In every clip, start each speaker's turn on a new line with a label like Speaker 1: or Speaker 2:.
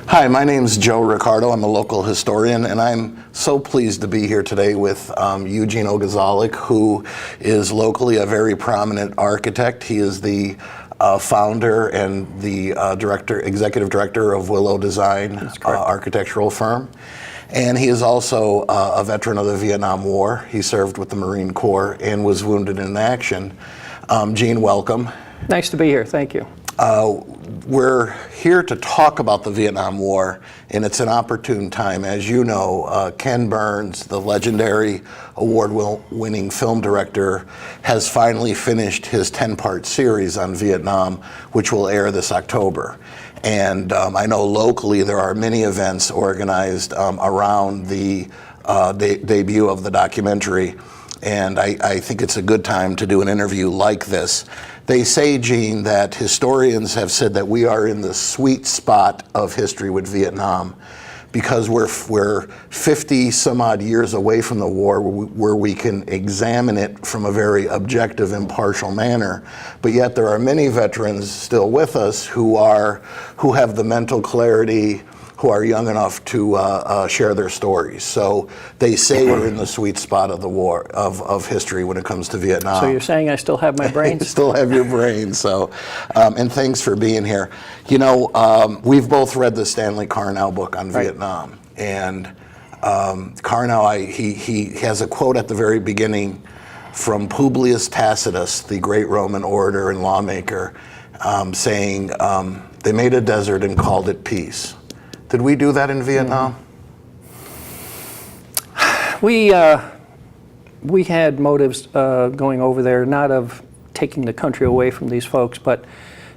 Speaker 1: Hi, my name's Joe Ricardo. I'm a local historian, and I'm so pleased to be here today with Eugene Ogazalik, who is locally a very prominent architect. He is the founder and the executive director of Willow Design architectural firm. And he is also a veteran of the Vietnam War. He served with the Marine Corps and was wounded in action. Gene, welcome.
Speaker 2: Nice to be here, thank you.
Speaker 1: We're here to talk about the Vietnam War, and it's an opportune time. As you know, Ken Burns, the legendary award-winning film director, has finally finished his 10-part series on Vietnam, which will air this October. And I know locally there are many events organized around the debut of the documentary, and I think it's a good time to do an interview like this. They say, Gene, that historians have said that we are in the sweet spot of history with Vietnam because we're 50 some odd years away from the war where we can examine it from a very objective, impartial manner. But yet there are many veterans still with us who have the mental clarity, who are young enough to share their stories. So they say we're in the sweet spot of the war, of history when it comes to Vietnam.
Speaker 2: So you're saying I still have my brain?
Speaker 1: Still have your brain, so, and thanks for being here. You know, we've both read the Stanley Carnell book on Vietnam, and Carnell, he has a quote at the very beginning from Publius Tacitus, the great Roman orator and lawmaker, saying, they made a desert and called it peace. Did we do that in Vietnam?
Speaker 2: We had motives going over there, not of taking the country away from these folks, but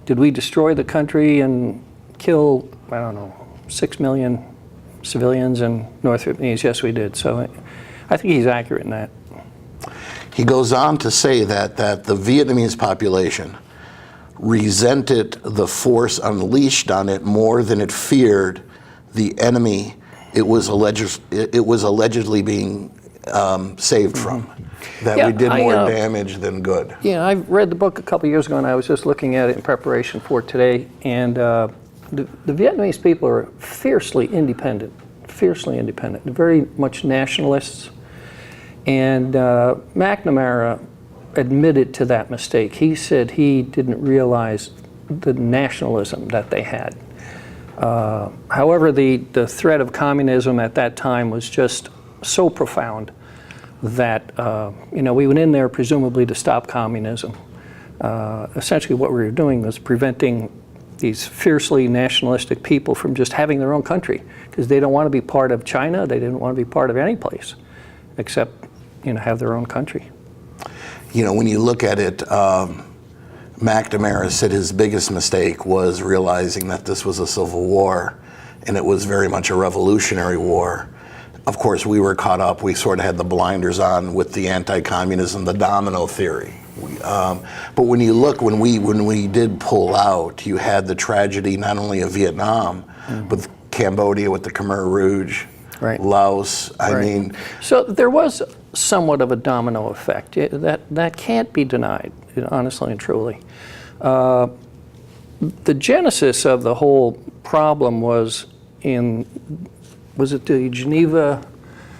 Speaker 2: did we destroy the country and kill, I don't know, 6 million civilians and North Vietnamese? Yes, we did. So I think he's accurate in that.
Speaker 1: He goes on to say that the Vietnamese population resented the force unleashed on it more than it feared the enemy it was allegedly being saved from. That we did more damage than good.
Speaker 2: Yeah, I read the book a couple years ago, and I was just looking at it in preparation for today. And the Vietnamese people are fiercely independent. They're very much nationalists. And McNamara admitted to that mistake. He said he didn't realize the nationalism that they had. However, the threat of communism at that time was just so profound that we went in there presumably to stop communism. Essentially what we were doing was preventing these fiercely nationalistic people from just having their own country, because they don't want to be part of China, they didn't want to be part of any place except have their own country.
Speaker 1: You know, when you look at it, McNamara said his biggest mistake was realizing that this was a civil war, and it was very much a revolutionary war. Of course, we were caught up. We sort of had the blinders on with the anti-communism, the domino theory. But when you look, when we did pull out, you had the tragedy not only of Vietnam, but Cambodia with the Khmer Rouge, Laos. I mean,
Speaker 2: so there was somewhat of a domino effect. That can't be denied, honestly and truly. The genesis of the whole problem was it the Geneva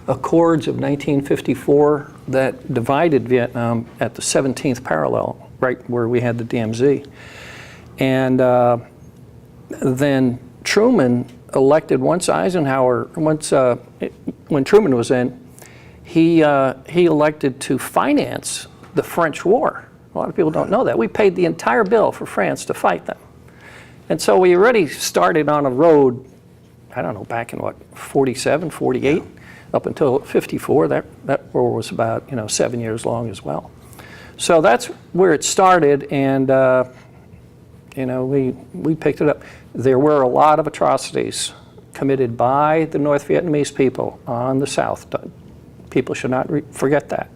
Speaker 2: Accords of 1954 that divided Vietnam at the 17th parallel, right where we had the DMZ. And then Truman elected, when Truman was in, he elected to finance the French war. A lot of people don't know that. We paid the entire bill for France to fight them. And so we already started on a road, I don't know, back in what, 47, 48, up until 54. That war was about 7 years long as well. So that's where it started, and we picked it up. There were a lot of atrocities committed by the North Vietnamese people on the South. People should not forget that.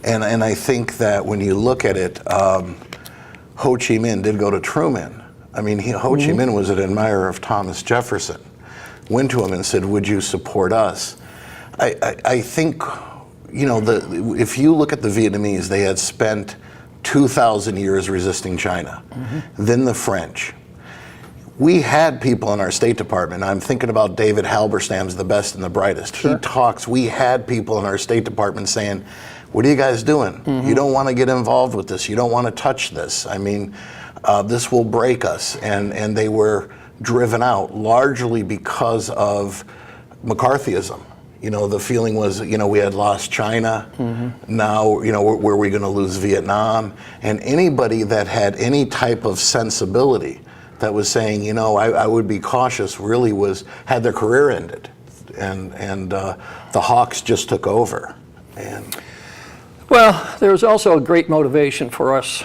Speaker 1: And I think that when you look at it, Ho Chi Minh did go to Truman. I mean, Ho Chi Minh was an admirer of Thomas Jefferson. Went to him and said, "Would you support us?" I think, if you look at the Vietnamese, they had spent 2,000 years resisting China. Then the French. We had people in our State Department. I'm thinking about David Halberstam's the best and the brightest.
Speaker 2: Sure.
Speaker 1: He talks, we had people in our State Department saying, what are you guys doing? You don't want to get involved with this. You don't want to touch this. I mean, this will break us. And they were driven out largely because of McCarthyism. You know, the feeling was, you know, we had lost China. Now, you know, were we going to lose Vietnam? And anybody that had any type of sensibility that was saying, you know, I would be cautious, really had their career ended. And the Hawks just took over. And
Speaker 2: Well, there was also a great motivation for us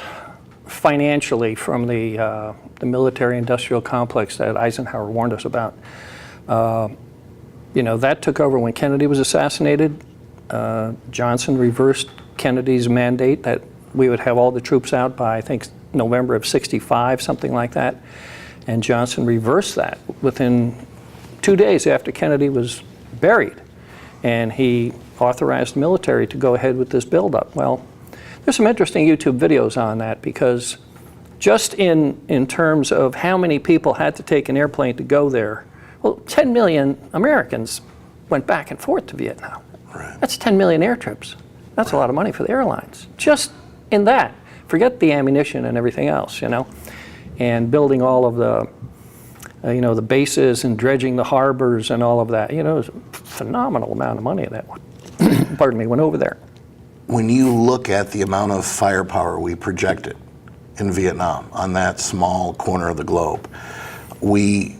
Speaker 2: financially from the military-industrial complex that Eisenhower warned us about. You know, that took over when Kennedy was assassinated. Johnson reversed Kennedy's mandate that we would have all the troops out by, I think, November of '65, something like that. And Johnson reversed that within 2 days after Kennedy was buried. And he authorized the military to go ahead with this buildup. Well, there's some interesting YouTube videos on that, because just in terms of how many people had to take an airplane to go there, well, 10 million Americans went back and forth to Vietnam.
Speaker 1: Right.
Speaker 2: That's 10 million air trips. That's a lot of money for the airlines. Just in that. Forget the ammunition and everything else, you know, and building all of the, you know, the bases and dredging the harbors and all of that. You know, it was a phenomenal amount of money that pardon me, went over there.
Speaker 1: when you look at the amount of firepower we projected in Vietnam on that small corner of the globe, we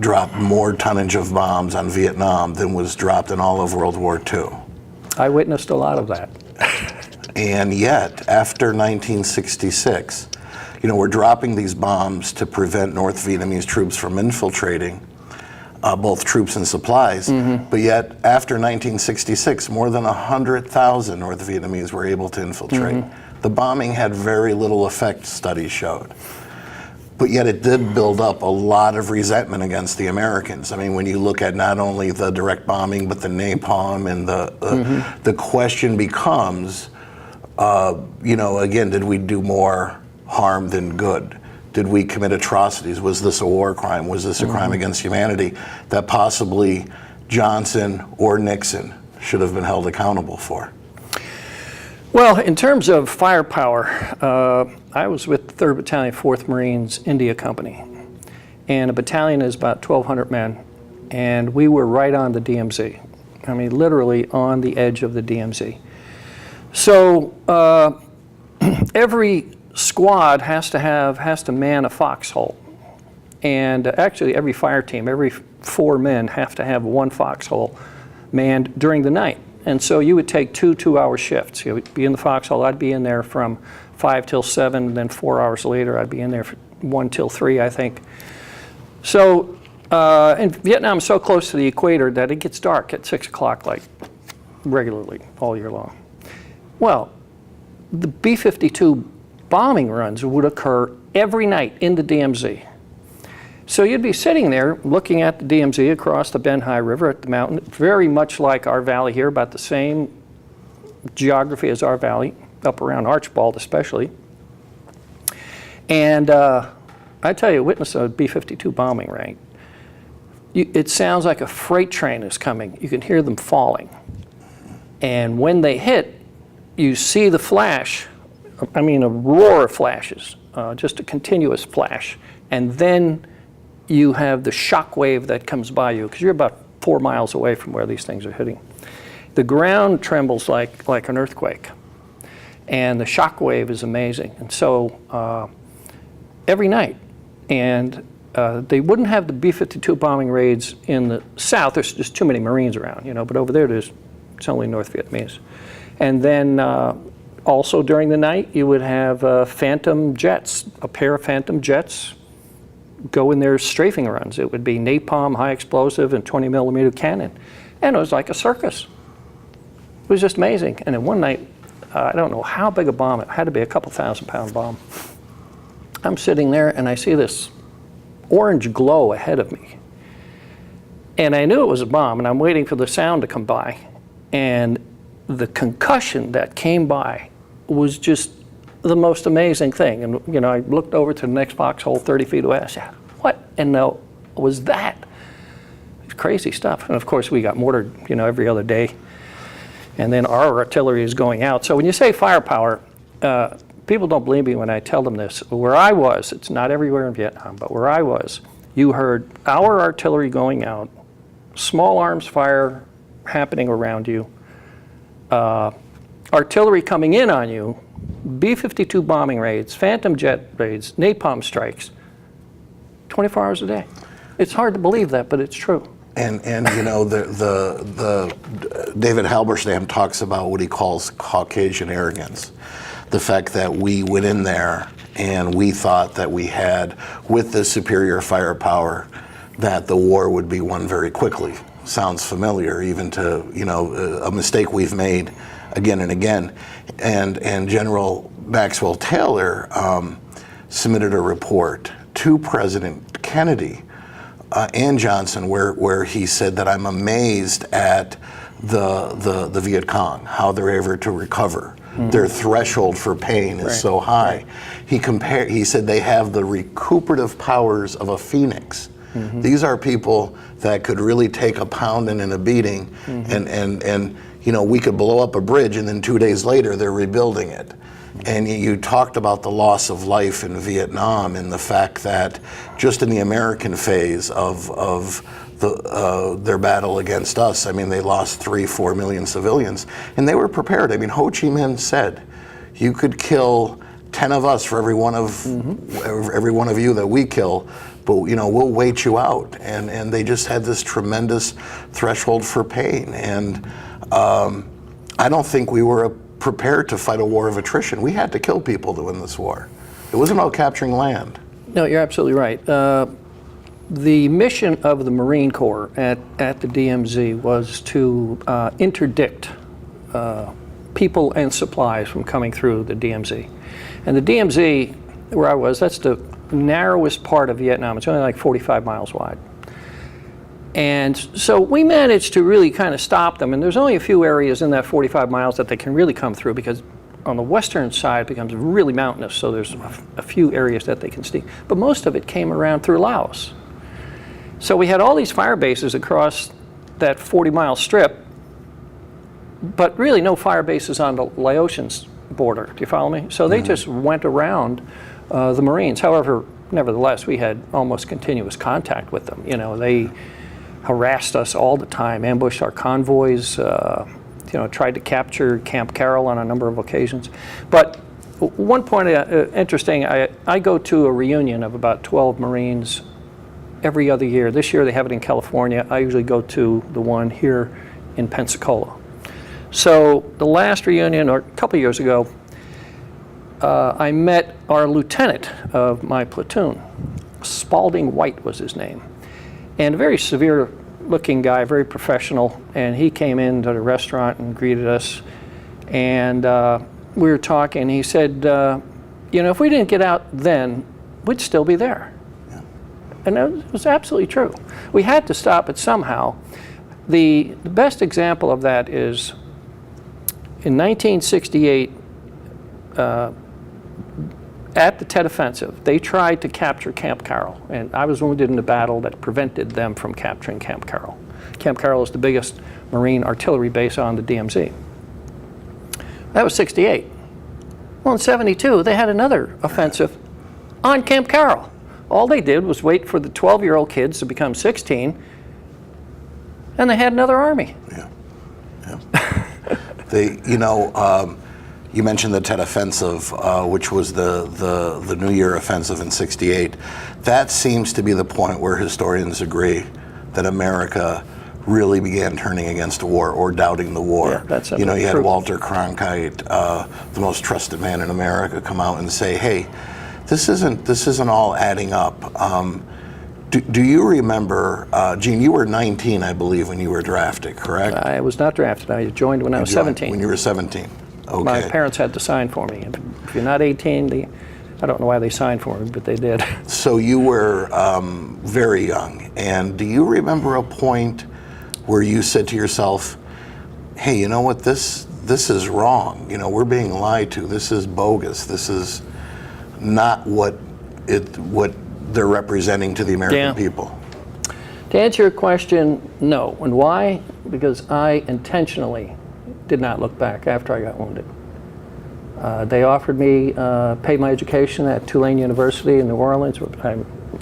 Speaker 1: dropped more tonnage of bombs on Vietnam than was dropped in all of World War II.
Speaker 2: I witnessed a lot of that.
Speaker 1: And yet, after 1966, you know, we're dropping these bombs to prevent North Vietnamese troops from infiltrating, both troops and supplies. But yet, after 1966, more than 100,000 North Vietnamese were able to infiltrate. The bombing had very little effect, studies showed. But yet it did build up a lot of resentment against the Americans. I mean, when you look at not only the direct bombing, but the napalm, and the question becomes, you know, again, did we do more harm than good? Did we commit atrocities? Was this a war crime? Was this a crime against humanity that possibly Johnson or Nixon should have been held accountable for?
Speaker 2: Well, in terms of firepower, I was with the 3rd Battalion, 4th Marines India Company. And a battalion is about 1,200 men. And we were right on the DMZ. I mean, literally on the edge of the DMZ. So every squad has to man a foxhole. And actually every fire team, every 4 men have to have 1 foxhole manned during the night. And so you would take 2 2-hour shifts. You would be in the foxhole. I'd be in there from 5 till 7, then 4 hours later I'd be in there from 1 till 3, I think. So and Vietnam is so close to the equator that it gets dark at 6 o'clock, like regularly all year long. Well, the B-52 bombing runs would occur every night in the DMZ. So you'd be sitting there looking at the DMZ across the Ben Hai River at the mountain, very much like our valley here, about the same geography as our valley, up around Archibald especially. And I tell you, witness a B-52 bombing range. It sounds like a freight train is coming. You can hear them falling. And when they hit, you see the flash, I mean a roar of flashes, just a continuous flash. And then you have the shock wave that comes by you, because you're about 4 miles away from where these things are hitting. The ground trembles like an earthquake, and the shock wave is amazing. And so every night, and they wouldn't have the B-52 bombing raids in the south. There's just too many Marines around, you know, but over there it's only North Vietnamese. And then also during the night, you would have Phantom jets, a pair of Phantom jets go in their strafing runs. It would be napalm, high explosive, and 20 millimeter cannon. And it was like a circus. It was just amazing. And then one night, I don't know how big a bomb, it had to be a couple 1,000-pound bomb. I'm sitting there and I see this orange glow ahead of me. And I knew it was a bomb, and I'm waiting for the sound to come by. And the concussion that came by was just the most amazing thing. And you know, I looked over to the next foxhole 30 feet away. I said, what in the was that? It's crazy stuff. And of course, we got mortared, every other day. And then our artillery is going out. So when you say firepower, people don't believe me when I tell them this. Where I was, it's not everywhere in Vietnam, but where I was, you heard our artillery going out, small arms fire happening around you, artillery coming in on you, B-52 bombing raids, Phantom jet raids, napalm strikes, 24 hours a day. It's hard to believe that, but it's true.
Speaker 1: And the David Halberstam talks about what he calls Caucasian arrogance. The fact that we went in there and we thought that we had, with the superior firepower, that the war would be won very quickly. Sounds familiar, even to a mistake we've made again and again. And General Maxwell Taylor submitted a report to President Kennedy and Johnson where he said that I'm amazed at the Viet Cong, how they're able to recover. Mm-hmm. Their threshold for pain is so high. Right. He said they have the recuperative powers of a phoenix. Mm-hmm. These are people that could really take a pounding and a beating, mm-hmm. and we could blow up a bridge and then 2 days later they're rebuilding it. And you talked about the loss of life in Vietnam and the fact that just in the American phase of their battle against us, they lost 3-4 million civilians, and they were prepared. Ho Chi Minh said, you could kill 10 of us for every one of mm-hmm. every one of you that we kill, but we'll wait you out. And they just had this tremendous threshold for pain. And I don't think we were prepared to fight a war of attrition. We had to kill people to win this war. It wasn't about capturing land.
Speaker 2: No, you're absolutely right. The mission of the Marine Corps at the DMZ was to interdict people and supplies from coming through the DMZ. And the DMZ, where I was, that's the narrowest part of Vietnam. It's only like 45 miles wide. And so we managed to really kind of stop them. And there's only a few areas in that 45 miles that they can really come through, because on the western side it becomes really mountainous, so there's a few areas that they can sneak. But most of it came around through Laos. So we had all these fire bases across that 40-mile strip, but really no fire bases on the Laotian border. Do you follow me? So they mm-hmm. just went around the Marines. However, nevertheless, we had almost continuous contact with them. They harassed us all the time, ambushed our convoys, tried to capture Camp Carroll on a number of occasions. But one point interesting, I go to a reunion of about 12 Marines every other year. This year they have it in California. I usually go to the one here in Pensacola. So the last reunion, or a couple years ago, I met our lieutenant of my platoon. Spalding White was his name. And a very severe looking guy, very professional, and he came into the restaurant and greeted us, and we were talking. He said, if we didn't get out then, we'd still be there. Yeah. And that was absolutely true. We had to stop it somehow. The best example of that is in 1968, at the Tet Offensive, they tried to capture Camp Carroll, and I was wounded in the battle that prevented them from capturing Camp Carroll. Camp Carroll is the biggest Marine artillery base on the DMZ. That was 68. Well, in 72, they had another offensive on Camp Carroll. All they did was wait for the 12-year-old kids to become 16, and they had another army.
Speaker 1: Yeah. You mentioned the Tet Offensive, which was the New Year offensive in '68. That seems to be the point where historians agree that America really began turning against the war or doubting the war.
Speaker 2: Yeah, that's
Speaker 1: you had Walter Cronkite, the most trusted man in America, come out and say, "Hey, this isn't all adding up." Do you remember, Gene? You were 19, I believe, when you were drafted, correct?
Speaker 2: I was not drafted. I joined when I was 17.
Speaker 1: When you were 17. Okay.
Speaker 2: My parents had to sign for me. If you're not 18, I don't know why they signed for me, but they did.
Speaker 1: So you were very young. And do you remember a point where you said to yourself, hey, you know what, this is wrong. We're being lied to. This is bogus. This is not what they're representing to the American
Speaker 2: Yeah.
Speaker 1: people?
Speaker 2: To answer your question, no. And why? Because I intentionally did not look back after I got wounded. They offered me pay my education at Tulane University in New Orleans.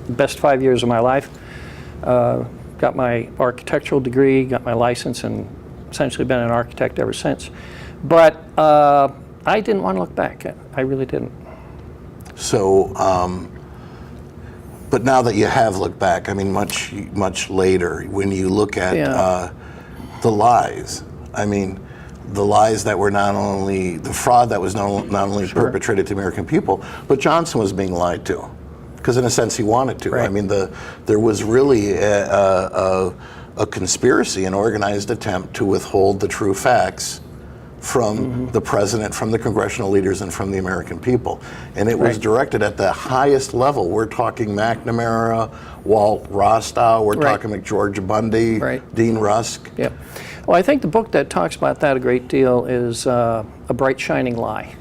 Speaker 2: Best 5 years of my life. Got my architectural degree, got my license, and essentially been an architect ever since. But I didn't want to look back. I really didn't.
Speaker 1: So, but now that you have looked back, I mean, much later, when you look at the lies, I mean, the lies that were not only, the fraud that was not only perpetrated to American people, but Johnson was being lied to. Because in a sense he wanted to.
Speaker 2: Right.
Speaker 1: I mean, there was really a conspiracy, an organized attempt to withhold the true facts from the president, from the congressional leaders, and from the American people. And it was directed at the highest level. We're talking McNamara, Walt Rostow, we're talking McGeorge Bundy, Dean Rusk.
Speaker 2: Yep. Well, I think the book that talks about that a great deal is A Bright Shining Lie.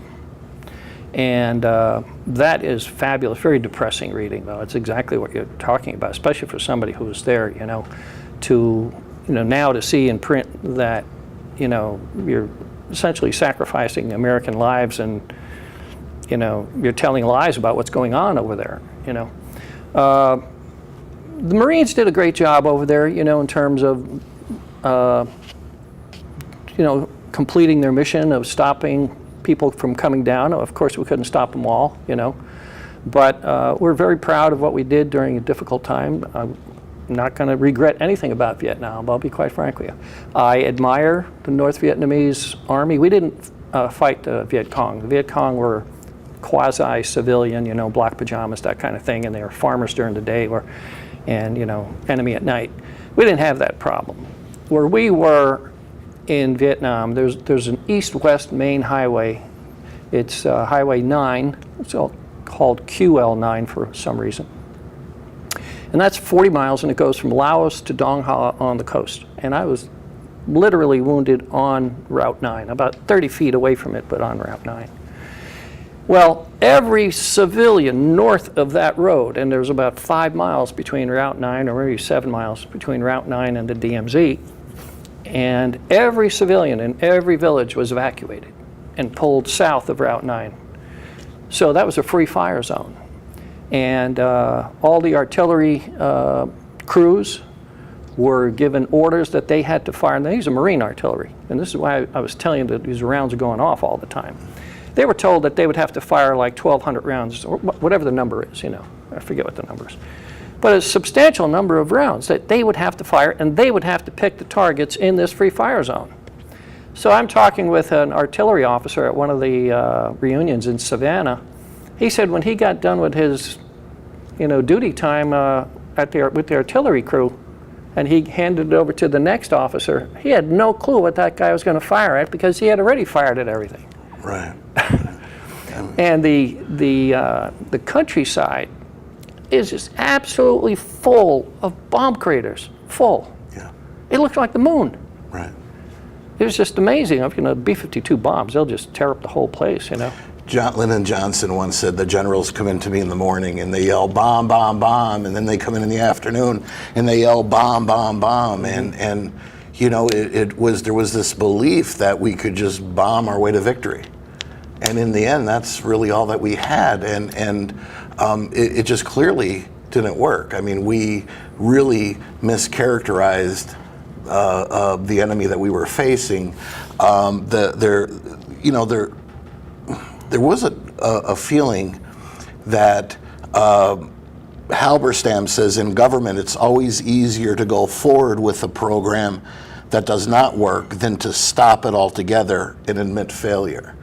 Speaker 2: And that is fabulous, very depressing reading, though. It's exactly what you're talking about, especially for somebody who was there, now to see in print that, you're essentially sacrificing American lives and, you're telling lies about what's going on over there, The Marines did a great job over there, in terms of, completing their mission of stopping people from coming down. Of course, we couldn't stop them all, but we're very proud of what we did during a difficult time. I'm not going to regret anything about Vietnam, I'll be quite frank with you. I admire the North Vietnamese Army. We didn't fight the Viet Cong. The Viet Cong were quasi-civilian, black pajamas, that kind of thing, and they were farmers during the day and enemy at night. We didn't have that problem. Where we were in Vietnam, there's an east-west main highway. It's Highway 9. It's called QL9 for some reason. And that's 40 miles, and it goes from Laos to Dong Ha on the coast. And I was literally wounded on Route 9, about 30 feet away from it, but on Route 9. Well, every civilian north of that road, and there's about 5 miles between Route 9, or maybe 7 miles between Route 9 and the DMZ, and every civilian in every village was evacuated and pulled south of Route 9. So that was a free fire zone. And all the artillery crews were given orders that they had to fire. And these are Marine artillery. And this is why I was telling you that these rounds are going off all the time. They were told that they would have to fire like 1,200 rounds, or whatever the number is, I forget what the number is. But a substantial number of rounds that they would have to fire, and they would have to pick the targets in this free fire zone. So I'm talking with an artillery officer at one of the reunions in Savannah. He said when he got done with his, duty time with the artillery crew, and he handed it over to the next officer, he had no clue what that guy was going to fire at because he had already fired at everything.
Speaker 1: Right.
Speaker 2: And the countryside is just absolutely full of bomb craters, full.
Speaker 1: Yeah.
Speaker 2: It looked like the moon.
Speaker 1: Right.
Speaker 2: It was just amazing. B-52 bombs, they'll just tear up the whole place,
Speaker 1: Lyndon Johnson once said the generals come in to me in the morning and they yell bomb, bomb, bomb, and then they come in the afternoon and they yell bomb, bomb, bomb, and there was this belief that we could just bomb our way to victory, and in the end, that's really all that we had, and it just clearly didn't work. I mean, we really mischaracterized the enemy that we were facing. There was a feeling that Halberstam says in government it's always easier to go forward with a program that does not work than to stop it altogether and admit failure.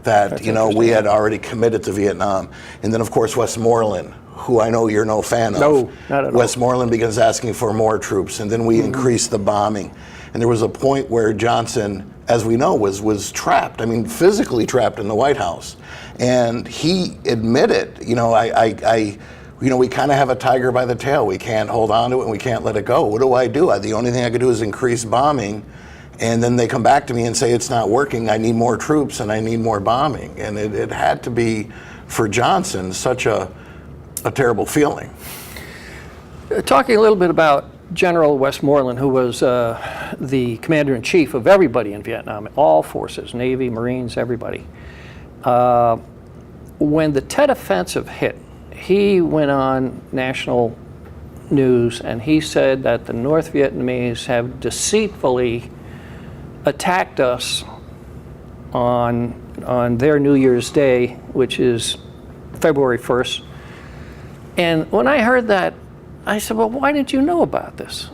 Speaker 1: That, we had already committed to Vietnam. And then, of course, Westmoreland, who I know you're no fan of.
Speaker 2: No, not at all.
Speaker 1: Westmoreland begins asking for more troops, and then we increased the bombing. And there was a point where Johnson, as we know, was trapped. I mean, physically trapped in the White House. And he admitted, we kind of have a tiger by the tail. We can't hold on to it and we can't let it go. What do? The only thing I could do is increase bombing. And then they come back to me and say, it's not working. I need more troops and I need more bombing. And it had to be, for Johnson, such a a terrible feeling.
Speaker 2: Talking a little bit about General Westmoreland, who was the commander-in-chief of everybody in Vietnam, all forces, Navy, Marines, everybody. When the Tet Offensive hit, he went on national news and he said that the North Vietnamese have deceitfully attacked us on their New Year's Day, which is February 1st. And when I heard that, I said, well, why didn't you know about this?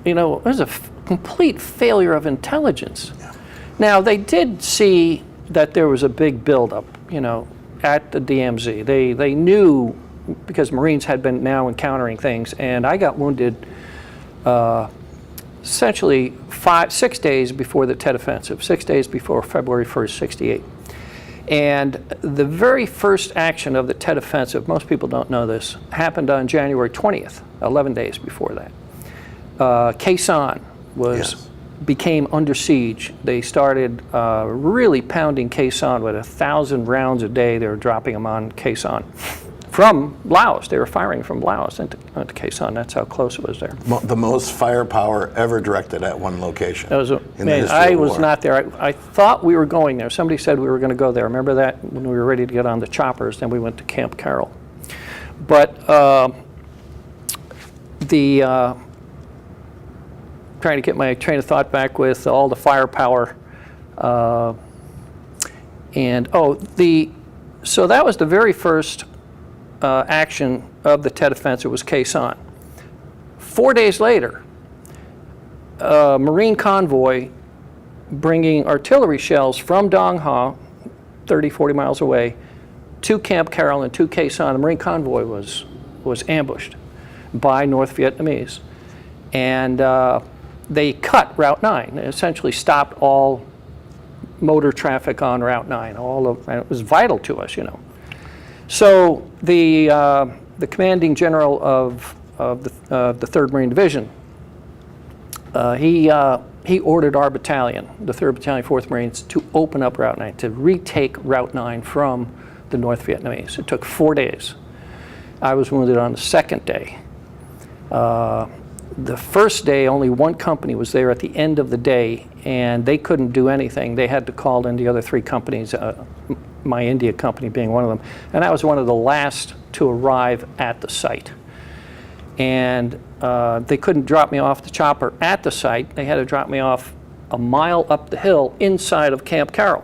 Speaker 2: You know, it was a complete failure of intelligence. Yeah. Now, they did see that there was a big buildup, you know, at the DMZ. They knew, because Marines had been now encountering things, and I got wounded essentially 6 days before the Tet Offensive, 6 days before February 1st, '68. And the very first action of the Tet Offensive, most people don't know this, happened on January 20th, 11 days before that. Khe Sanh became under siege. They started really pounding Khe Sanh with 1,000 rounds a day. They were dropping them on Khe Sanh. From Laos, they were firing from Laos into Khe Sanh. That's how close it was there.
Speaker 1: The most firepower ever directed at one location.
Speaker 2: That was I was not there. I thought we were going there. Somebody said we were going to go there. Remember that when we were ready to get on the choppers? Then we went to Camp Carroll. But trying to get my train of thought back with all the firepower, so that was the very first action of the Tet Offensive, was Khe Sanh. 4 days later, a Marine convoy bringing artillery shells from Dong Ha, 30, 40 miles away, to Camp Carroll and to Khe Sanh. The Marine convoy was ambushed by North Vietnamese. And they cut Route 9. They essentially stopped all motor traffic on Route 9. And it was vital to us, you know. So the commanding general of the 3rd Marine Division, he ordered our battalion, the 3rd Battalion, 4th Marines, to open up Route 9, to retake Route 9 from the North Vietnamese. It took 4 days. I was wounded on the 2nd day. The first day, only one company was there at the end of the day, and they couldn't do anything. They had to call in the other 3 companies, my India company being one of them. And I was one of the last to arrive at the site. And they couldn't drop me off the chopper at the site. They had to drop me off a mile up the hill inside of Camp Carroll.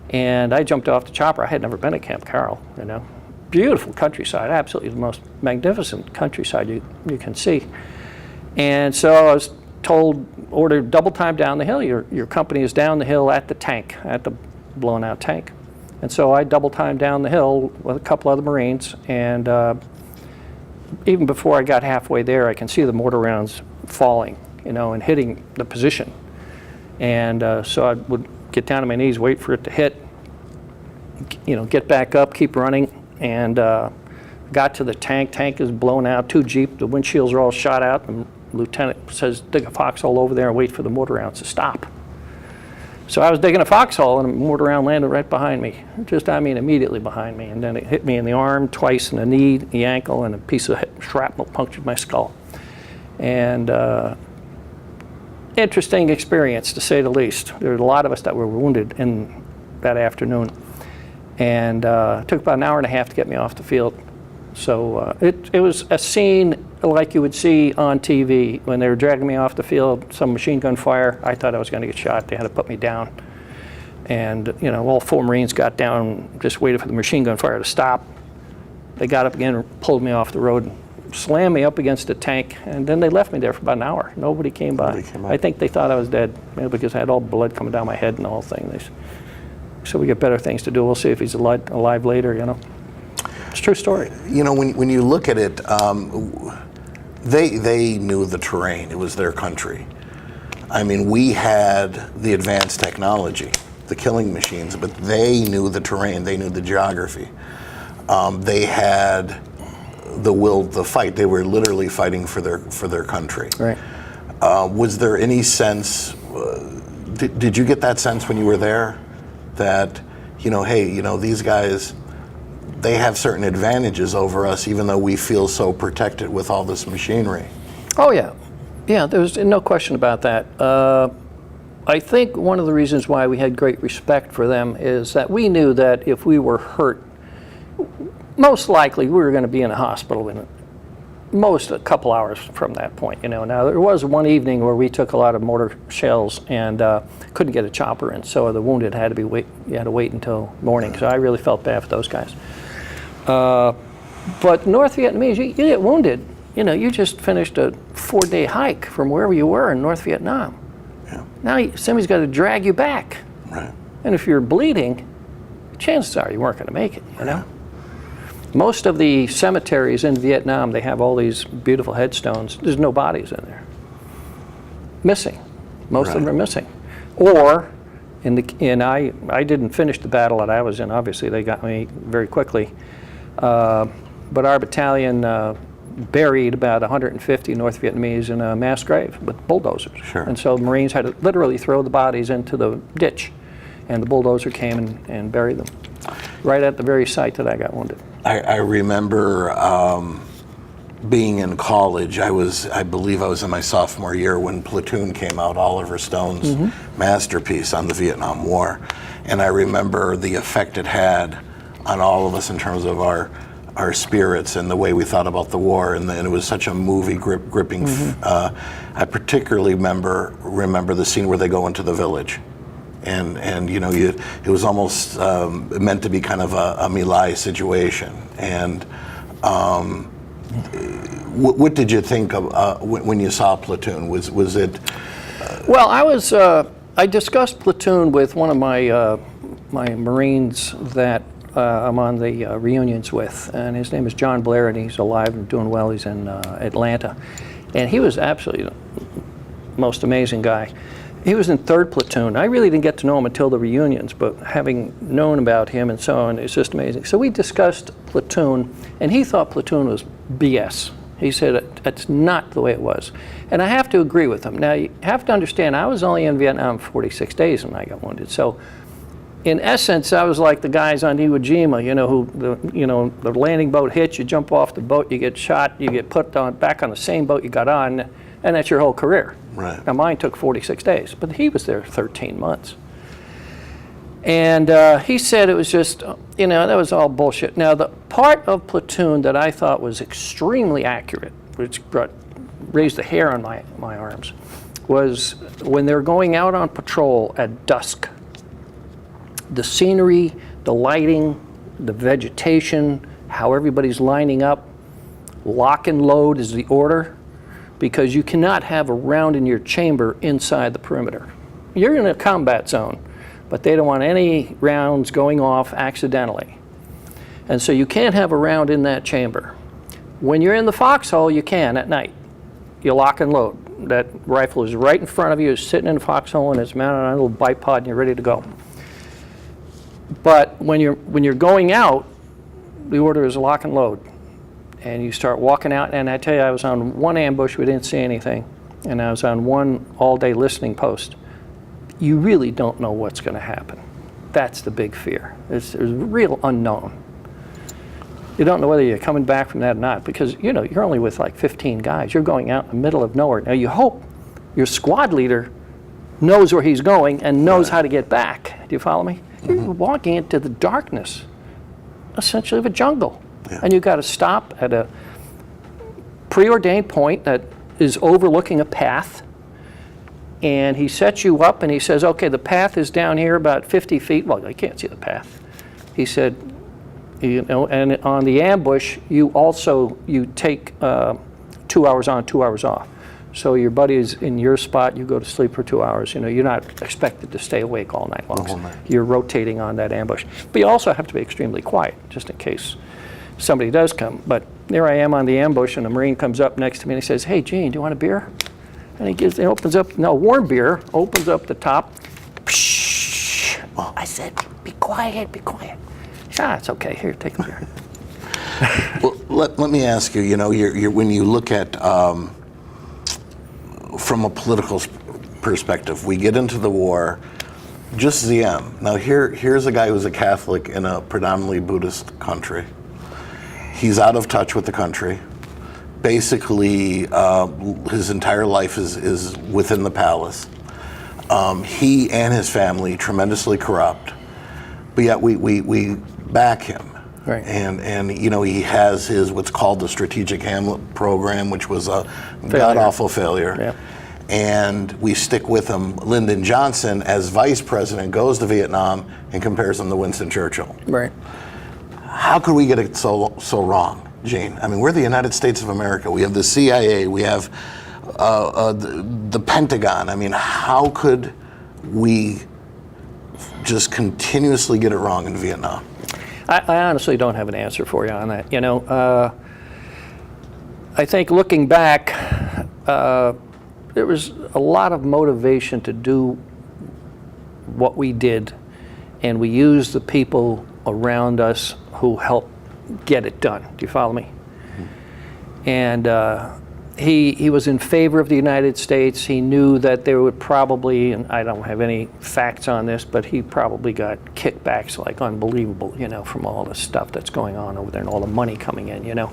Speaker 2: And I jumped off the chopper. I had never been to Camp Carroll, you know. Beautiful countryside, absolutely the most magnificent countryside you can see. And so I was ordered double time down the hill. Your company is down the hill at the tank, at the blown out tank. And so I double timed down the hill with a couple other Marines, and even before I got halfway there, I can see the mortar rounds falling, you know, and hitting the position. And so I would get down on my knees, wait for it to hit, you know, get back up, keep running. And got to the tank. Tank is blown out. 2 Jeep. The windshields are all shot out. And the lieutenant says, dig a foxhole over there and wait for the mortar rounds to stop. So I was digging a foxhole, and a mortar round landed right behind me. Immediately behind me. And then it hit me in the arm twice, in the knee, the ankle, and a piece of shrapnel punctured my skull. And interesting experience, to say the least. There were a lot of us that were wounded in that afternoon. And it took about an hour and a half to get me off the field. So it was a scene like you would see on TV. When they were dragging me off the field, some machine gun fire, I thought I was going to get shot. They had to put me down. And, you know, all 4 Marines got down, just waited for the machine gun fire to stop. They got up again and pulled me off the road, slammed me up against the tank, and then they left me there for about an hour. Nobody came by. I think they thought I was dead, you know, because I had all blood coming down my head and the whole thing. So we get better things to do. We'll see if he's alive later, you know. It's a true story.
Speaker 1: You know, when you look at it, they knew the terrain. It was their country. I mean, we had the advanced technology, the killing machines, but they knew the terrain. They knew the geography. They had the will to fight. They were literally fighting for their country.
Speaker 2: Right.
Speaker 1: Was there any sense? Did you get that sense when you were there? That, you know, hey, you know, these guys, they have certain advantages over us, even though we feel so protected with all this machinery.
Speaker 2: Oh yeah, yeah. There's no question about that. I think one of the reasons why we had great respect for them is that we knew that if we were hurt, most likely we were going to be in a hospital in a couple hours from that point. Now there was one evening where we took a lot of mortar shells and couldn't get a chopper in, so the wounded had to you had to wait until morning. So I really felt bad for those guys. But North Vietnamese, you get wounded. You just finished a 4-day hike from wherever you were in North Vietnam.
Speaker 1: Yeah.
Speaker 2: Now somebody's got to drag you back.
Speaker 1: Right.
Speaker 2: And if you're bleeding, chances are you weren't going to make it, Most of the cemeteries in Vietnam, they have all these beautiful headstones. There's no bodies in there. Missing. Most of them are missing. Or, I didn't finish the battle that I was in. Obviously, they got me very quickly. But our battalion buried about 150 North Vietnamese in a mass grave with bulldozers.
Speaker 1: Sure.
Speaker 2: And so the Marines had to literally throw the bodies into the ditch, and the bulldozer came and buried them right at the very site that I got wounded.
Speaker 1: I remember being in college. I believe I was in my sophomore year when Platoon came out, Oliver Stone's masterpiece on the Vietnam War. And I remember the effect it had on all of us in terms of our spirits and the way we thought about the war, and it was such a movie gripping. I particularly remember the scene where they go into the village, and it was almost meant to be kind of a My Lai situation. And what did you think of when you saw Platoon? Was it?
Speaker 2: Well, I discussed Platoon with one of my Marines that I'm on the reunions with, and his name is John Blair, and he's alive and doing well. He's in Atlanta, and he was absolutely the most amazing guy. He was in 3rd Platoon. I really didn't get to know him until the reunions, but having known about him and so on, it's just amazing. So we discussed Platoon, and he thought Platoon was BS. He said it's not the way it was. And I have to agree with him. Now, you have to understand, I was only in Vietnam for 46 days when I got wounded. So in essence, I was like the guys on Iwo Jima, the landing boat hits, you jump off the boat, you get shot, you get put back on the same boat you got on, and that's your whole career.
Speaker 1: Right.
Speaker 2: Now mine took 46 days, but he was there 13 months. And he said it was just, that was all bullshit. Now the part of Platoon that I thought was extremely accurate, which raised the hair on my arms, was when they're going out on patrol at dusk. The scenery, the lighting, the vegetation, how everybody's lining up. Lock and load is the order, because you cannot have a round in your chamber inside the perimeter. You're in a combat zone, but they don't want any rounds going off accidentally. And so you can't have a round in that chamber. When you're in the foxhole, you can at night. You lock and load. That rifle is right in front of you, it's sitting in the foxhole, and it's mounted on a little bipod, and you're ready to go. But when you're going out, the order is lock and load. And you start walking out, and I tell you, I was on one ambush, we didn't see anything, and I was on one all-day listening post. You really don't know what's going to happen. That's the big fear. There's a real unknown. You don't know whether you're coming back from that or not, because you're only with like 15 guys. You're going out in the middle of nowhere. Now you hope your squad leader knows where he's going and knows how to get back. Do you follow me? You're walking into the darkness, essentially, of a jungle.
Speaker 1: Yeah.
Speaker 2: And you've got to stop at a preordained point that is overlooking a path. And he sets you up and he says, okay, the path is down here about 50 feet. Well, I can't see the path. He said, and on the ambush, you take 2 hours on, 2 hours off. So your buddy is in your spot, you go to sleep for 2 hours. You're not expected to stay awake all night long.
Speaker 1: The whole night.
Speaker 2: You're rotating on that ambush. But you also have to be extremely quiet, just in case somebody does come. But there I am on the ambush, and a Marine comes up next to me and he says, hey, Gene, do you want a beer? And he opens up, warm beer, opens up the top. Psh. Oh, I said, be quiet, be quiet. It's okay, here, take a beer.
Speaker 1: Well, let me ask you, you're, when you look at, from a political perspective, we get into the war, Just ZM. Now here's a guy who's a Catholic in a predominantly Buddhist country. He's out of touch with the country. Basically, his entire life is within the palace. He and his family, tremendously corrupt, but yet we back him.
Speaker 2: Right.
Speaker 1: And he has his what's called the Strategic Hamlet program, which was a god-awful failure.
Speaker 2: Yeah.
Speaker 1: And we stick with him. Lyndon Johnson, as vice president, goes to Vietnam and compares him to Winston Churchill.
Speaker 2: Right.
Speaker 1: How could we get it so wrong, Gene? I mean, we're the United States of America. We have the CIA. We have the Pentagon. I mean, how could we just continuously get it wrong in Vietnam?
Speaker 2: I honestly don't have an answer for you on that. I think looking back, there was a lot of motivation to do what we did, and we used the people around us who helped get it done. Do you follow me? And he was in favor of the United States. He knew that there would probably, and I don't have any facts on this, but he probably got kickbacks like unbelievable, from all the stuff that's going on over there and all the money coming in,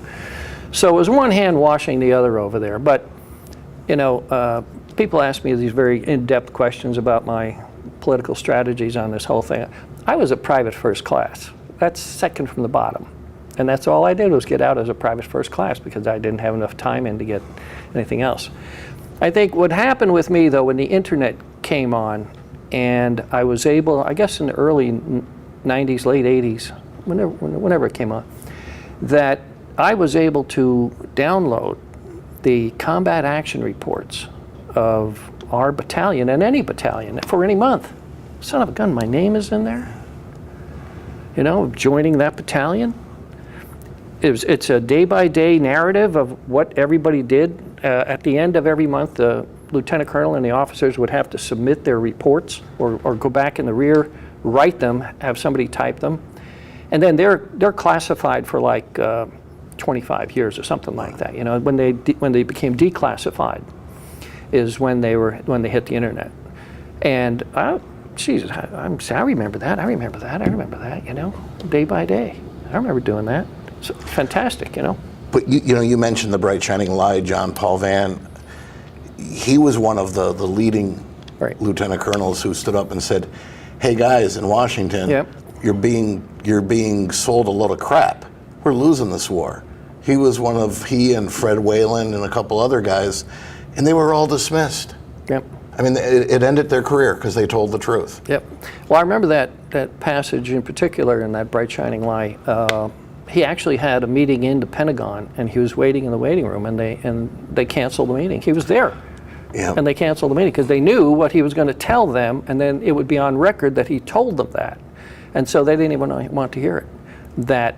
Speaker 2: So it was one hand washing the other over there. But, people ask me these very in-depth questions about my political strategies on this whole thing. I was a private first class. That's second from the bottom. And that's all I did was get out as a private first class because I didn't have enough time in to get anything else. I think what happened with me, though, when the internet came on and I was able, I guess in the early 90s, late 80s, whenever it came on, that I was able to download the combat action reports of our battalion and any battalion for any month. Son of a gun, my name is in there. Joining that battalion. It's a day-by-day narrative of what everybody did. At the end of every month, the lieutenant colonel and the officers would have to submit their reports or go back in the rear, write them, have somebody type them. And then they're classified for like 25 years or something like that. When they became declassified is when they hit the internet. And Jesus, I remember that, day by day. I remember doing that. It's fantastic,
Speaker 1: But you mentioned the bright shining light, John Paul Vann. He was one of the leading lieutenant colonels who stood up and said, "Hey guys, in Washington, you're being sold a load of crap. We're losing this war." He and Fred Whalen and a couple other guys, and they were all dismissed.
Speaker 2: Yep.
Speaker 1: I mean, it ended their career because they told the truth.
Speaker 2: Yep. Well, I remember that passage in particular in that bright shining light. He actually had a meeting in the Pentagon, and he was waiting in the waiting room, and they canceled the meeting. He was there, and they canceled the meeting because they knew what he was going to tell them, and then it would be on record that he told them that, and so they didn't even want to hear it. That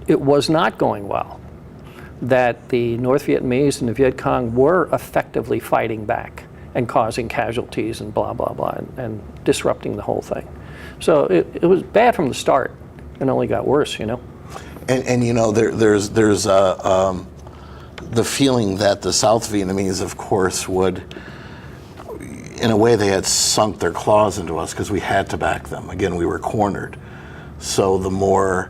Speaker 2: it was not going well. That the North Vietnamese and the Viet Cong were effectively fighting back and causing casualties and blah blah blah and disrupting the whole thing. So it was bad from the start, and only got worse.
Speaker 1: And there's the feeling that the South Vietnamese, of course, would, in a way, they had sunk their claws into us because we had to back them. Again, we were cornered. So the more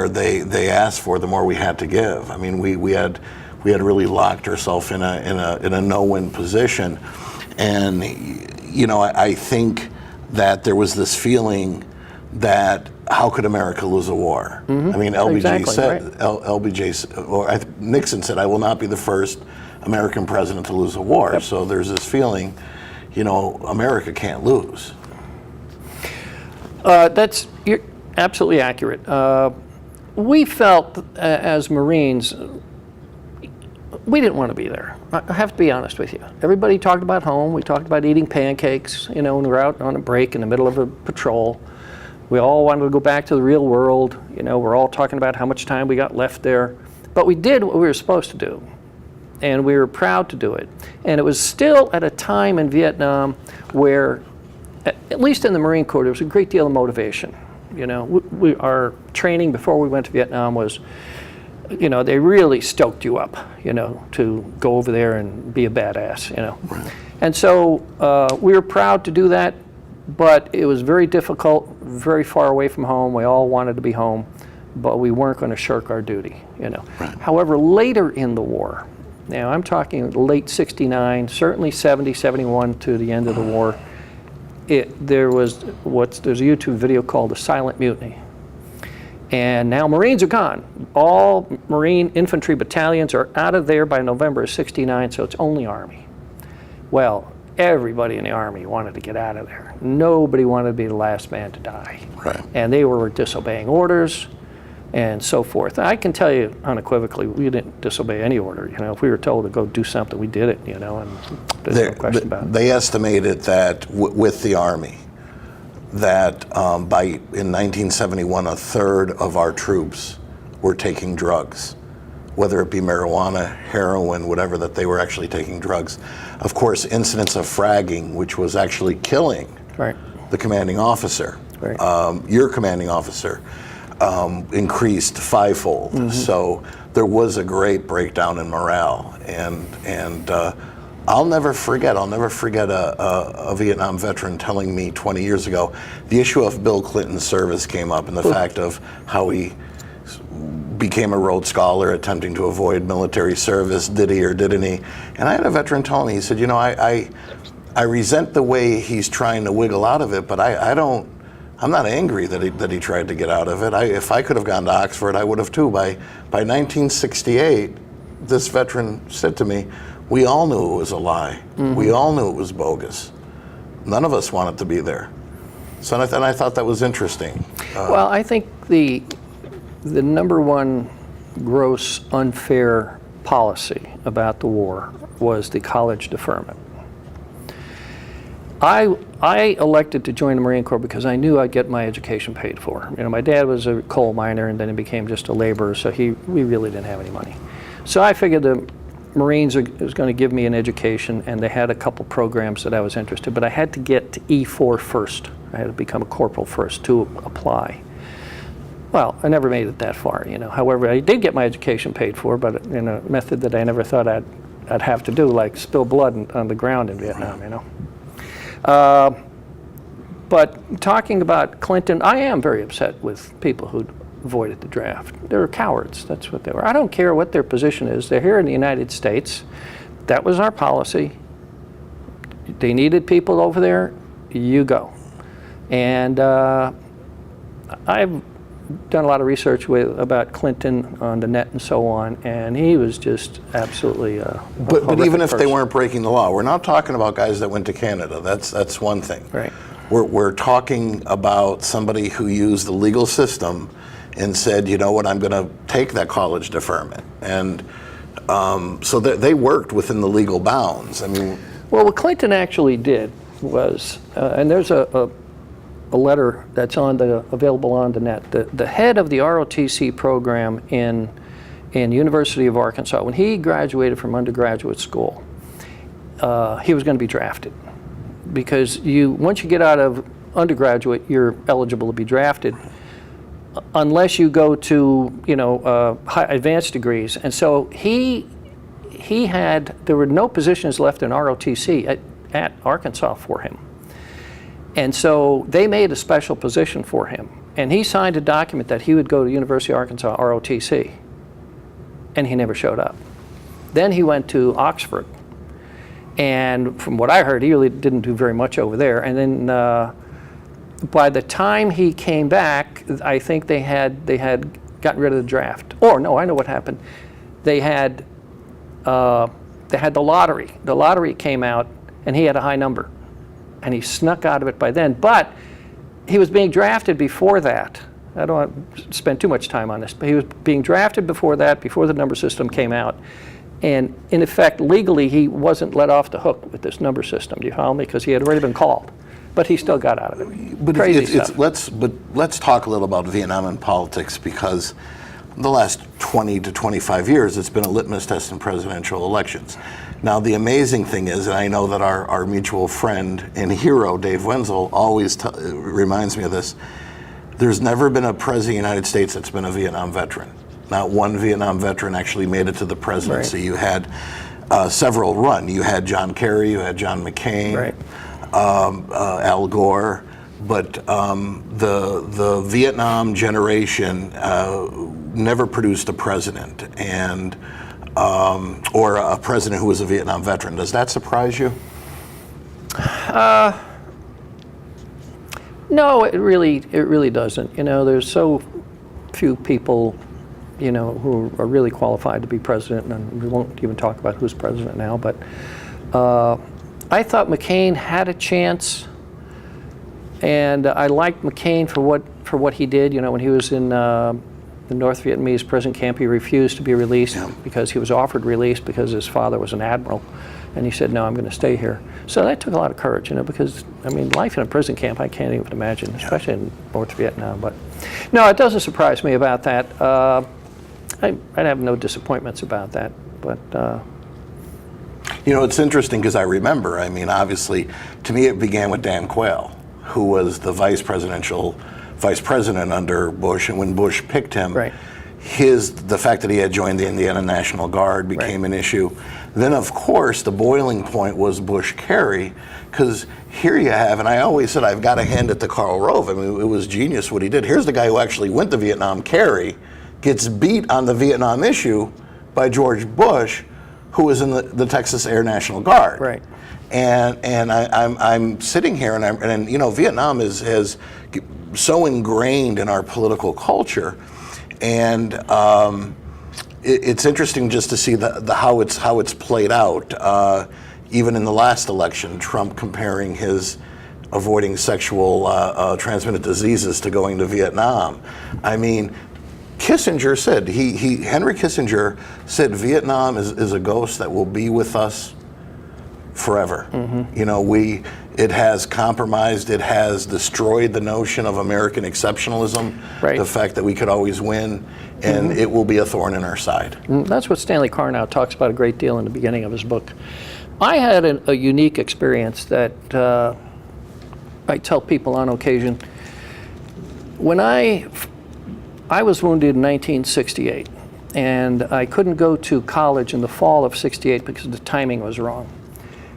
Speaker 1: they asked for, the more we had to give. I mean, we had really locked ourselves in a no-win position, and I think that there was this feeling that how could America lose a war? Mm-hmm. I mean, Nixon said, "I will not be the first American president to lose a war." Yep. So there's this feeling, America can't lose.
Speaker 2: You're absolutely accurate. We felt as Marines, we didn't want to be there. I have to be honest with you. Everybody talked about home. We talked about eating pancakes, when we were out on a break in the middle of a patrol. We all wanted to go back to the real world. We're all talking about how much time we got left there. But we did what we were supposed to do, and we were proud to do it. And it was still at a time in Vietnam where, at least in the Marine Corps, there was a great deal of motivation. Our training before we went to Vietnam was, they really stoked you up, to go over there and be a badass, Right. And so we were proud to do that. but it was very difficult, very far away from home. We all wanted to be home, but we weren't going to shirk our duty, you know.
Speaker 1: Right.
Speaker 2: However, later in the war, now I'm talking late 69, certainly 70, 71 to the end of the war, there's a YouTube video called The Silent Mutiny. And now Marines are gone. All Marine infantry battalions are out of there by November of 69, so it's only Army. Well, everybody in the Army wanted to get out of there. Nobody wanted to be the last man to die.
Speaker 1: Right.
Speaker 2: And they were disobeying orders and so forth. I can tell you unequivocally, we didn't disobey any order. You know, if we were told to go do something, we did it, you know, and there's no question about it.
Speaker 1: They estimated that with the Army, that in 1971, a third of our troops were taking drugs, whether it be marijuana, heroin, whatever, that they were actually taking drugs. Of course, incidents of fragging, which was actually killing
Speaker 2: Right.
Speaker 1: the commanding officer,
Speaker 2: Right.
Speaker 1: your commanding officer, increased fivefold.
Speaker 2: Mm-hmm.
Speaker 1: So there was a great breakdown in morale, and I'll never forget a Vietnam veteran telling me 20 years ago, the issue of Bill Clinton's service came up, and the fact of how he became a Rhodes Scholar attempting to avoid military service. Did he or didn't he? And I had a veteran tell me, he said, you know, I resent the way he's trying to wiggle out of it, but I'm not angry that he tried to get out of it. If I could have gone to Oxford, I would have too. By 1968, this veteran said to me, we all knew it was a lie. Mm-hmm. We all knew it was bogus. None of us wanted to be there. So I thought that was interesting.
Speaker 2: Well, I think the number one gross unfair policy about the war was the college deferment. I elected to join the Marine Corps because I knew I'd get my education paid for. You know, my dad was a coal miner and then he became just a laborer, so we really didn't have any money. So I figured the Marines was going to give me an education, and they had a couple programs that I was interested, but I had to get to E4 first. I had to become a corporal first to apply. Well, I never made it that far, you know. However, I did get my education paid for, but in a method that I never thought I'd have to do, like spill blood on the ground in Vietnam, you know. But talking about Clinton, I am very upset with people who avoided the draft. They're cowards, that's what they were. I don't care what their position is. They're here in the United States. That was our policy. They needed people over there, you go. And I've done a lot of research about Clinton on the net and so on, and he was just absolutely
Speaker 1: But even if they weren't breaking the law, we're not talking about guys that went to Canada. That's one thing.
Speaker 2: Right.
Speaker 1: We're talking about somebody who used the legal system and said, you know what, I'm going to take that college deferment. And so they worked within the legal bounds. I mean,
Speaker 2: well, what Clinton actually did was, and there's a letter that's available on the net. The head of the ROTC program in University of Arkansas, when he graduated from undergraduate school, he was going to be drafted, because once you get out of undergraduate, you're eligible to be drafted, unless you go to high advanced degrees. And so there were no positions left in ROTC at Arkansas for him. And so they made a special position for him. And he signed a document that he would go to University of Arkansas ROTC. And he never showed up. Then he went to Oxford. And from what I heard, he really didn't do very much over there. And then by the time he came back, I think they had gotten rid of the draft. Or no, I know what happened. They had the lottery. The lottery came out, and he had a high number. And he snuck out of it by then. But he was being drafted before that. I don't want to spend too much time on this, but he was being drafted before that, before the number system came out. And in effect, legally, he wasn't let off the hook with this number system. Do you follow me? Because he had already been called. But he still got out of it.
Speaker 1: But
Speaker 2: Crazy stuff.
Speaker 1: Let's talk a little about Vietnam and politics, because the last 20 to 25 years, it's been a litmus test in presidential elections. Now, the amazing thing is, and I know that our mutual friend and hero, Dave Wenzel, always reminds me of this, there's never been a president of the United States that's been a Vietnam veteran. Not one Vietnam veteran actually made it to the presidency. Right. You had several run. You had John Kerry, you had John McCain.
Speaker 2: Right.
Speaker 1: Al Gore, but the Vietnam generation never produced a president, and or a president who was a Vietnam veteran. Does that surprise you?
Speaker 2: No, it really doesn't. You know, there's so few people, you know, who are really qualified to be president, and we won't even talk about who's president now, but I thought McCain had a chance, and I liked McCain for what he did. You know, when he was in the North Vietnamese prison camp, he refused to be released because he was offered release because his father was an admiral, and he said, no, I'm going to stay here. So that took a lot of courage, you know, because, I mean, life in a prison camp, I can't even imagine, especially in North Vietnam. But no, it doesn't surprise me about that. I'd have no disappointments about that, but...
Speaker 1: You know, it's interesting because I remember, I mean, obviously, to me it began with Dan Quayle, who was the vice president under Bush, and when Bush picked him,
Speaker 2: right.
Speaker 1: The fact that he had joined the Indiana National Guard became an issue. Then, of course, the boiling point was Bush-Kerry, because here you have, and I always said I've got to hand it to Karl Rove. I mean, it was genius what he did. Here's the guy who actually went to Vietnam, Kerry, gets beat on the Vietnam issue by George Bush, who was in the Texas Air National Guard.
Speaker 2: Right.
Speaker 1: And I'm sitting here, and you know, Vietnam has so ingrained in our political culture, and it's interesting just to see how it's played out. Even in the last election, Trump comparing his avoiding sexual transmitted diseases to going to Vietnam. I mean, Kissinger said, Henry Kissinger said, Vietnam is a ghost that will be with us forever. Mm-hmm. You know, it has compromised, it has destroyed the notion of American exceptionalism,
Speaker 2: right.
Speaker 1: The fact that we could always win, and it will be a thorn in our side.
Speaker 2: That's what Stanley Carnow talks about a great deal in the beginning of his book. I had a unique experience that I tell people on occasion. When I was wounded in 1968, and I couldn't go to college in the fall of '68 because the timing was wrong.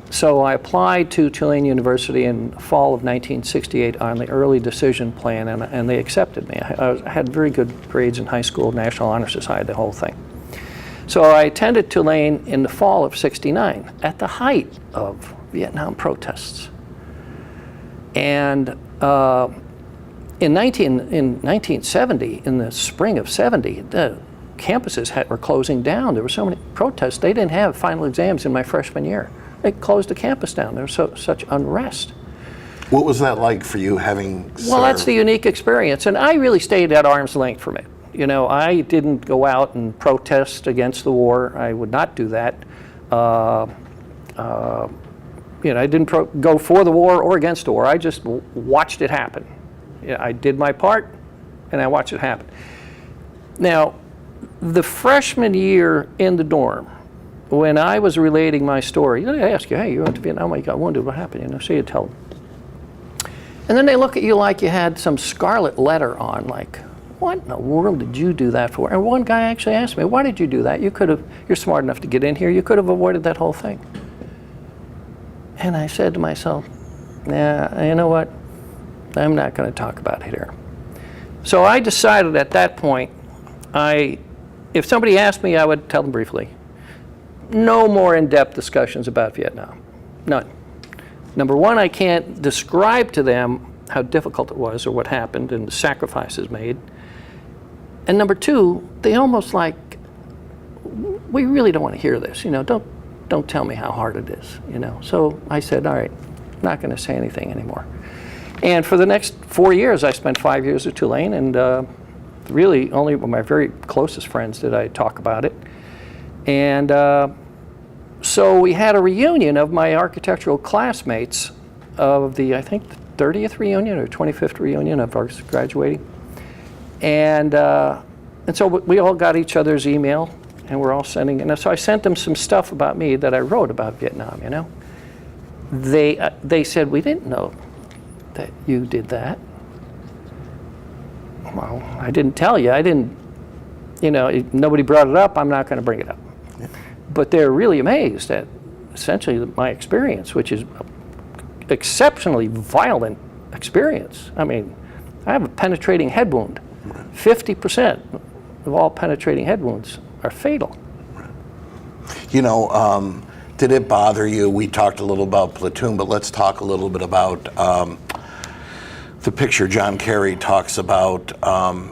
Speaker 2: So I applied to Tulane University in the fall of 1968 on the early decision plan, and they accepted me. I had very good grades in high school, National Honor Society, the whole thing. So I attended Tulane in the fall of '69 at the height of Vietnam protests. And in 1970, in the spring of '70, the campuses were closing down. There were so many protests. They didn't have final exams in my freshman year. They closed the campus down. There was such unrest.
Speaker 1: What was that like for you, having served?
Speaker 2: Well, that's the unique experience, and I really stayed at arm's length from it. You know, I didn't go out and protest against the war. I would not do that. You know, I didn't go for the war or against the war. I just watched it happen. You know, I did my part, and I watched it happen. Now, the freshman year in the dorm, when I was relating my story, they ask you, hey, you went to Vietnam, you got wounded, what happened? You know, so you tell them. And then they look at you like you had some scarlet letter on, like, what in the world did you do that for? And one guy actually asked me, why did you do that? You're smart enough to get in here, you could have avoided that whole thing. And I said to myself, nah, you know what? I'm not going to talk about it here. So I decided at that point, if somebody asked me, I would tell them briefly. No more in-depth discussions about Vietnam. None. Number one, I can't describe to them how difficult it was or what happened and the sacrifices made. And number two, they almost like, we really don't want to hear this, you know, don't tell me how hard it is, you know. So I said, all right, I'm not going to say anything anymore. And for the next 4 years, I spent 5 years at Tulane, and really only with my very closest friends did I talk about it. And so we had a reunion of my architectural classmates of the, I think, 30th reunion or 25th reunion of our graduating. And so we all got each other's email, and we're all sending, and so I sent them some stuff about me that I wrote about Vietnam, you know. They said, we didn't know that you did that. Well, I didn't tell you. I didn't, you know, nobody brought it up. I'm not going to bring it up. Yeah. But they're really amazed at essentially my experience, which is, exceptionally violent experience. I mean, I have a penetrating head wound. 50% of all penetrating head wounds are fatal.
Speaker 1: You know, did it bother you? We talked a little about Platoon, but let's talk a little bit about the picture John Kerry talks about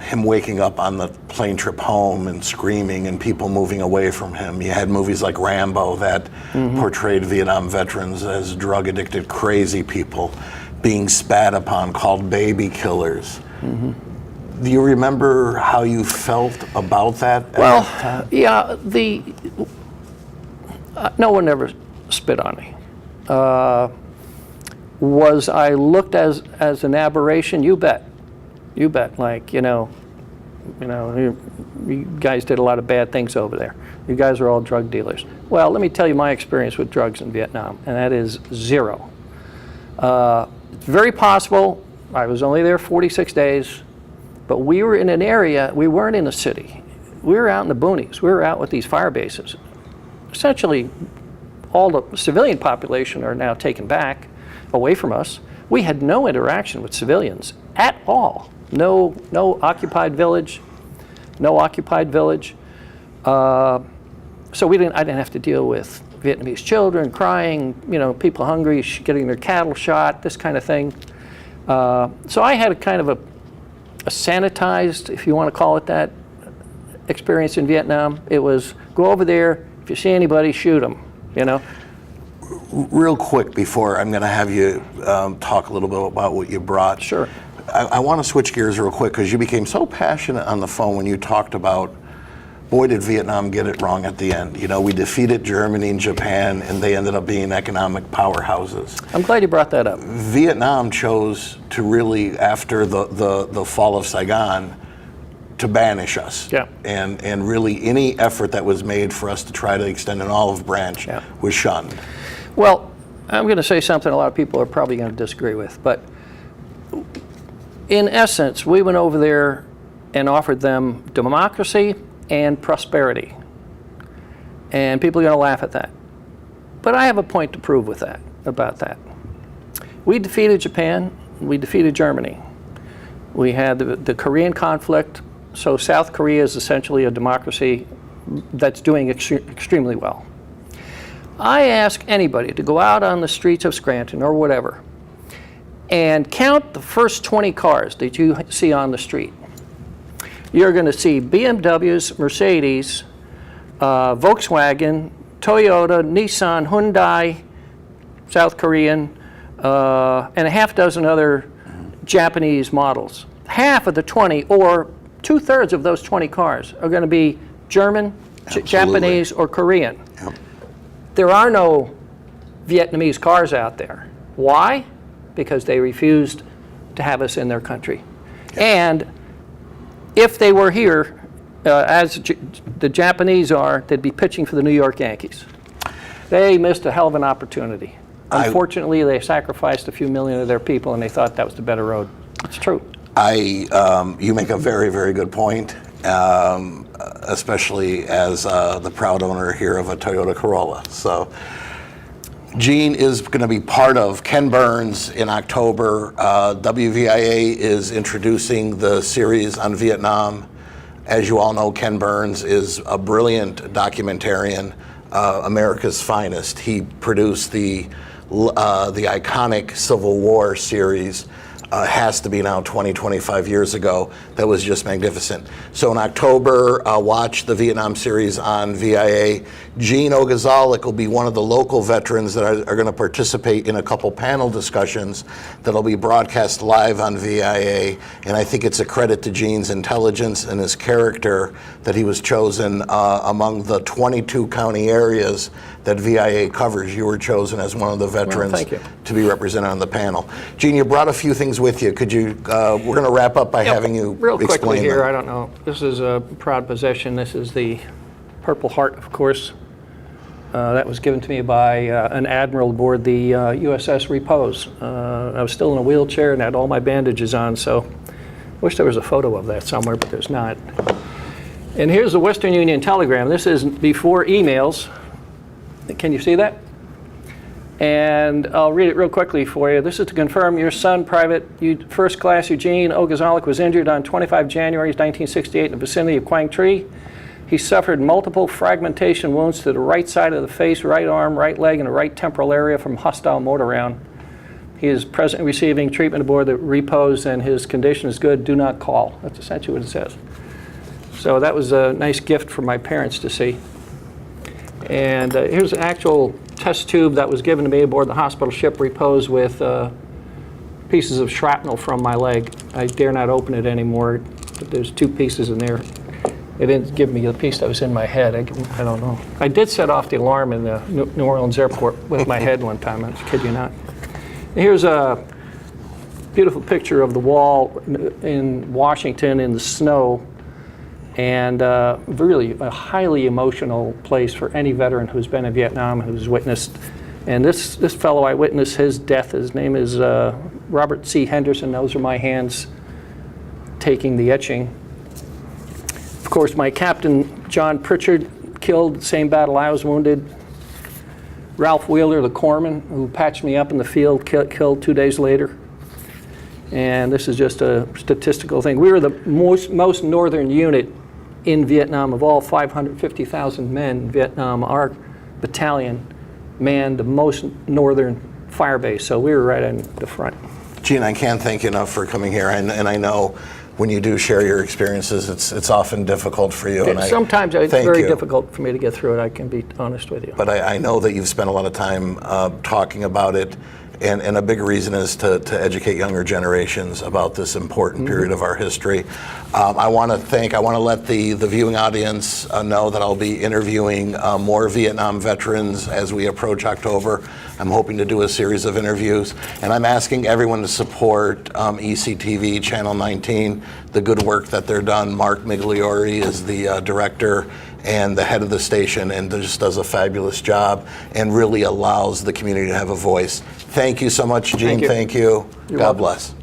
Speaker 1: him waking up on the plane trip home and screaming and people moving away from him. You had movies like Rambo that portrayed Vietnam veterans as drug-addicted, crazy people being spat upon, called baby killers. Do you remember how you felt about that at that time?
Speaker 2: Yeah, no one ever spit on me. Was I looked as an aberration? You bet. You bet. Like, you guys did a lot of bad things over there. You guys are all drug dealers. Well, let me tell you my experience with drugs in Vietnam, and that is zero. It's very possible. I was only there 46 days, but we were in an area, we weren't in a city. We were out in the boonies. We were out with these fire bases. Essentially, all the civilian population are now taken back, away from us. We had no interaction with civilians at all. No occupied village, no occupied village. So I didn't have to deal with Vietnamese children crying, people hungry, getting their cattle shot, this kind of thing. So I had a kind of a sanitized, if you want to call it that, experience in Vietnam. It was go over there, if you see anybody, shoot them,
Speaker 1: Real quick before I'm going to have you talk a little bit about what you brought.
Speaker 2: Sure.
Speaker 1: I want to switch gears real quick because you became so passionate on the phone when you talked about, boy, did Vietnam get it wrong at the end. We defeated Germany and Japan, and they ended up being economic powerhouses.
Speaker 2: I'm glad you brought that up.
Speaker 1: Vietnam chose to really, after the fall of Saigon, to banish us.
Speaker 2: Yeah.
Speaker 1: And really any effort that was made for us to try to extend an olive branch was shunned.
Speaker 2: Well, I'm going to say something a lot of people are probably going to disagree with, but in essence, we went over there and offered them democracy and prosperity. And people are going to laugh at that. But I have a point to prove about that. We defeated Japan, we defeated Germany. We had the Korean conflict, so South Korea is essentially a democracy that's doing extremely well. I ask anybody to go out on the streets of Scranton or whatever and count the first 20 cars that you see on the street. You're going to see BMWs, Mercedes, Volkswagen, Toyota, Nissan, Hyundai, South Korean, and a half dozen other Japanese models. Half of the 20, or 2/3 of those 20 cars are going to be German, Japanese, or Korean.
Speaker 1: Yep.
Speaker 2: There are no Vietnamese cars out there. Why? Because they refused to have us in their country. Yep. And if they were here, as the Japanese are, they'd be pitching for the New York Yankees. They missed a hell of an opportunity. Unfortunately, they sacrificed a few million of their people, and they thought that was the better road. It's true.
Speaker 1: You make a very, very good point, especially as the proud owner here of a Toyota Corolla. So, Gene is going to be part of Ken Burns in October. WVIA is introducing the series on Vietnam. As you all know, Ken Burns is a brilliant documentarian, America's finest. He produced the iconic Civil War series, has to be now 20, 25 years ago. That was just magnificent. So in October, watch the Vietnam series on VIA. Gene Ogazalik will be one of the local veterans that are going to participate in a couple panel discussions that'll be broadcast live on VIA. And I think it's a credit to Gene's intelligence and his character that he was chosen among the 22 county areas that VIA covers. You were chosen as one of the veterans to be represented on the panel. Gene, you brought a few things with you. Could you? We're going to wrap up by having you
Speaker 2: real quickly
Speaker 1: explain
Speaker 2: here.
Speaker 1: them.
Speaker 2: I don't know. This is a proud possession. This is the Purple Heart, of course. That was given to me by an admiral aboard the USS Repose. I was still in a wheelchair and had all my bandages on, so I wish there was a photo of that somewhere, but there's not. And here's the Western Union telegram. This is before emails. Can you see that? And I'll read it real quickly for you. This is to confirm your son, Private First Class Eugene Ogazalik, was injured on 25 January 1968 in the vicinity of Quang Tri. He suffered multiple fragmentation wounds to the right side of the face, right arm, right leg, and the right temporal area from hostile mortar round. He is presently receiving treatment aboard the Repose, and his condition is good. Do not call. That's essentially what it says. So that was a nice gift for my parents to see. And here's an actual test tube that was given to me aboard the hospital ship Repose with pieces of shrapnel from my leg. I dare not open it anymore, but there's 2 pieces in there. They didn't give me the piece that was in my head. I don't know. I did set off the alarm in the New Orleans airport with my head one time. I kid you not. Here's a beautiful picture of the wall in Washington in the snow, and really a highly emotional place for any veteran who's been in Vietnam, who's witnessed. And this fellow, I witnessed his death. His name is Robert C. Henderson. Those are my hands taking the etching. Of course, my captain, John Pritchard, killed, same battle I was wounded. Ralph Wheeler, the corpsman, who patched me up in the field, killed 2 days later. And this is just a statistical thing. We were the most northern unit in Vietnam of all 550,000 men in Vietnam. Our battalion manned the most northern fire base, so we were right in the front.
Speaker 1: Gene, I can't thank you enough for coming here, and I know when you do share your experiences, it's often difficult for you.
Speaker 2: Sometimes it's very difficult for me to get through it, I can be honest with you.
Speaker 1: But I know that you've spent a lot of time talking about it, and a big reason is to educate younger generations about this important period of our history. I want to let the viewing audience know that I'll be interviewing more Vietnam veterans as we approach October. I'm hoping to do a series of interviews, and I'm asking everyone to support ECTV Channel 19, the good work that they're done. Mark Migliori is the director and the head of the station, and just does a fabulous job and really allows the community to have a voice. Thank you so much, Gene. Thank you.
Speaker 2: You're
Speaker 1: God
Speaker 2: welcome.
Speaker 1: bless.